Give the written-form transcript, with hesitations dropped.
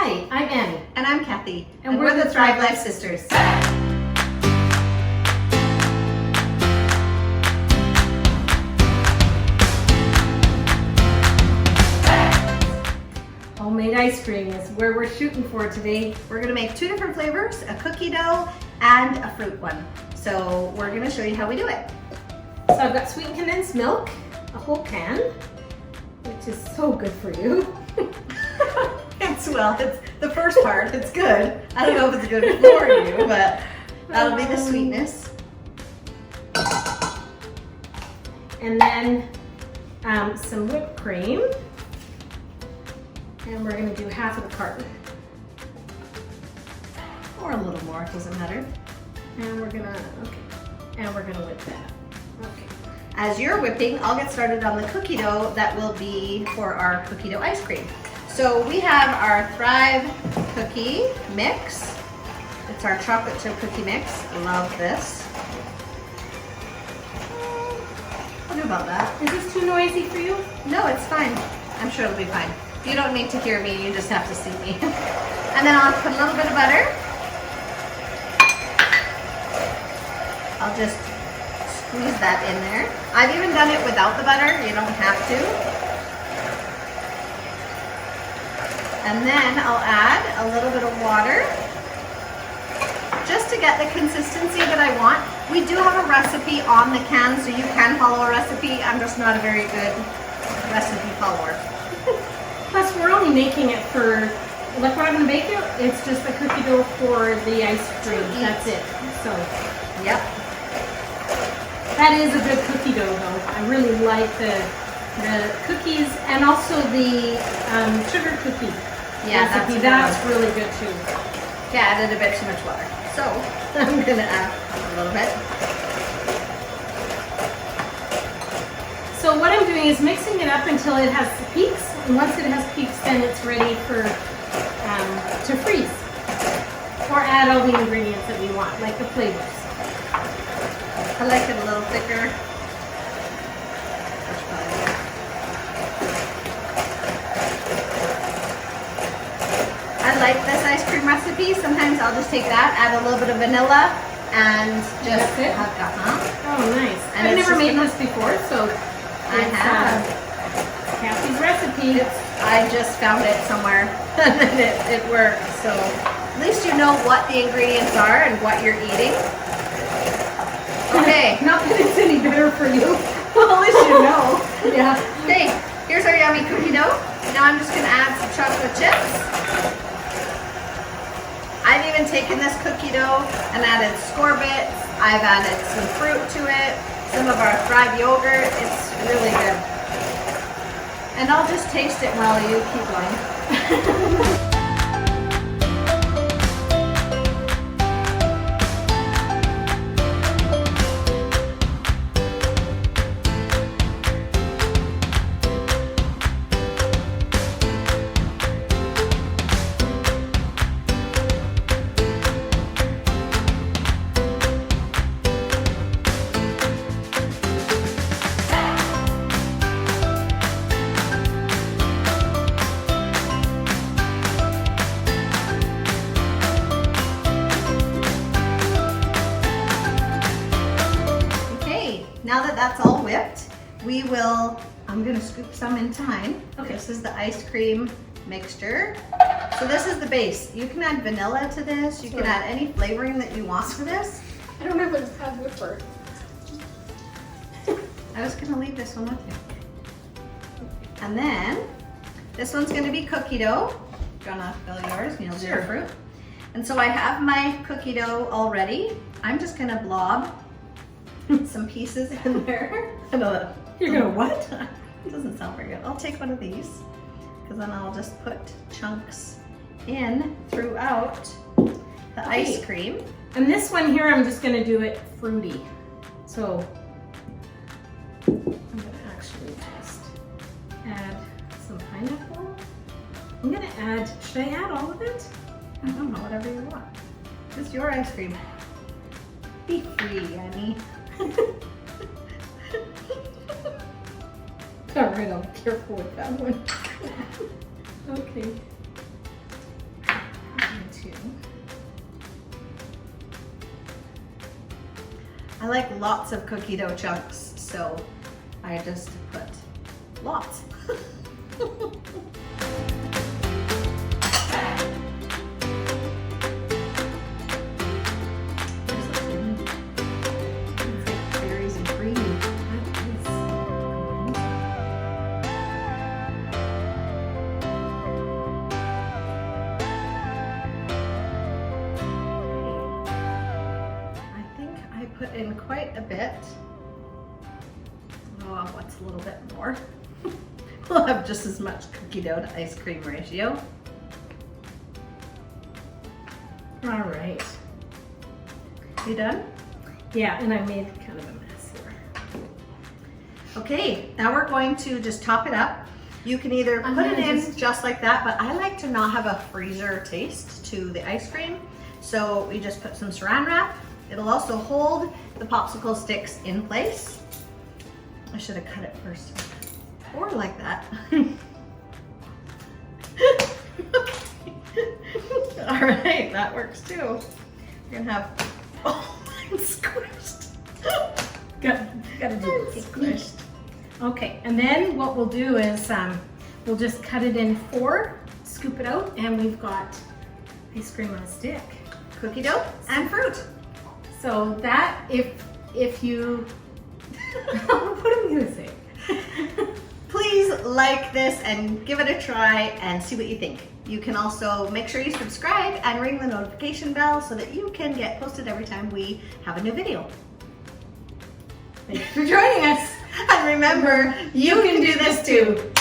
Hi, I'm Annie. And I'm Kathy. And we're the Thrive Life Sisters. Homemade ice cream is where we're shooting for today. We're gonna make 2 different flavors, a cookie dough and a fruit one. So we're gonna show you how we do it. So I've got sweetened condensed milk, a whole can, which is so good for you. It's the first part, it's good. I don't know if it's good for you, but that'll be the sweetness. And then some whipped cream. And we're gonna do half of the carton. Or a little more, it doesn't matter. And we're gonna whip that. Okay. As you're whipping, I'll get started on the cookie dough that will be for our cookie dough ice cream. So we have our Thrive cookie mix. It's our chocolate chip cookie mix. Love this. What about that? Is this too noisy for you? No, it's fine. I'm sure it'll be fine. You don't need to hear me, you just have to see me. And then I'll put a little bit of butter. I'll just squeeze that in there. I've even done it without the butter, you don't have to. And then I'll add a little bit of water just to get the consistency that I want. We do have a recipe on the can, so you can follow a recipe. I'm just not a very good recipe follower. Plus, we're only making it for, like when I'm gonna bake it, it's just the cookie dough for the ice cream. That's it. So, yep. That is a good cookie dough though. I really like the cookies and also the sugar cookie recipe. That's really good too. Yeah, I added a bit too much water. So, I'm gonna add a little bit. So what I'm doing is mixing it up until it has peaks, and once it has peaks, then it's ready for to freeze or add all the ingredients that we want, like the flavors. I like it a little thicker. I like this ice cream recipe. Sometimes I'll just take that, add a little bit of vanilla, and just Oh, nice. And I've never made this before, so I have. Kathy's recipe. I just found it somewhere and it worked. So at least you know what the ingredients are and what you're eating. Okay. Not that it's any better for you. Well, at least you know. Yeah. Okay, here's our yummy cookie dough. Now I'm just gonna add some chocolate chips. I've even taken this cookie dough and added scorbits. I've added some fruit to it, some of our Thrive yogurt. It's really good. And I'll just taste it while you keep going. Now that that's all whipped, I'm gonna scoop some into mine. Okay. This is the ice cream mixture. So this is the base. You can add vanilla to this. You can add any flavoring that you want to this. I don't know if it's has whipper. I was gonna leave this one with you. And then, this one's gonna be cookie dough. Gonna fill yours, and you'll do your fruit. And so I have my cookie dough already. I'm just gonna blob some pieces in there. You're gonna what? It doesn't sound very good. I'll take one of these, because then I'll just put chunks in throughout the ice cream. And this one here, I'm just gonna do it fruity. So I'm gonna actually just add some pineapple. I'm gonna add, should I add all of it? I don't know, whatever you want. It's your ice cream. Be free, Annie. All right, I'll be careful with that one. Okay. I like lots of cookie dough chunks, so I just put lots. Berries and cream. Put in quite a bit. Oh, what's a little bit more? We'll have just as much cookie dough to ice cream ratio. All right. You done? Yeah, and I made kind of a mess here. Okay, now we're going to just top it up. You can either put it in just like that, but I like to not have a freezer taste to the ice cream. So we just put some saran wrap. It'll also hold the popsicle sticks in place. I should have cut it first. Or like that. All right, that works too. We're gonna have, oh, mine's squished. Gotta do this. Squished. Okay, and then what we'll do is we'll just cut it in 4, scoop it out, and we've got ice cream on a stick. Cookie dough and fruit. So that, if you, what am I gonna say? Please like this and give it a try and see what you think. You can also make sure you subscribe and ring the notification bell so that you can get posted every time we have a new video. Thanks for joining us. And remember, you can do this too.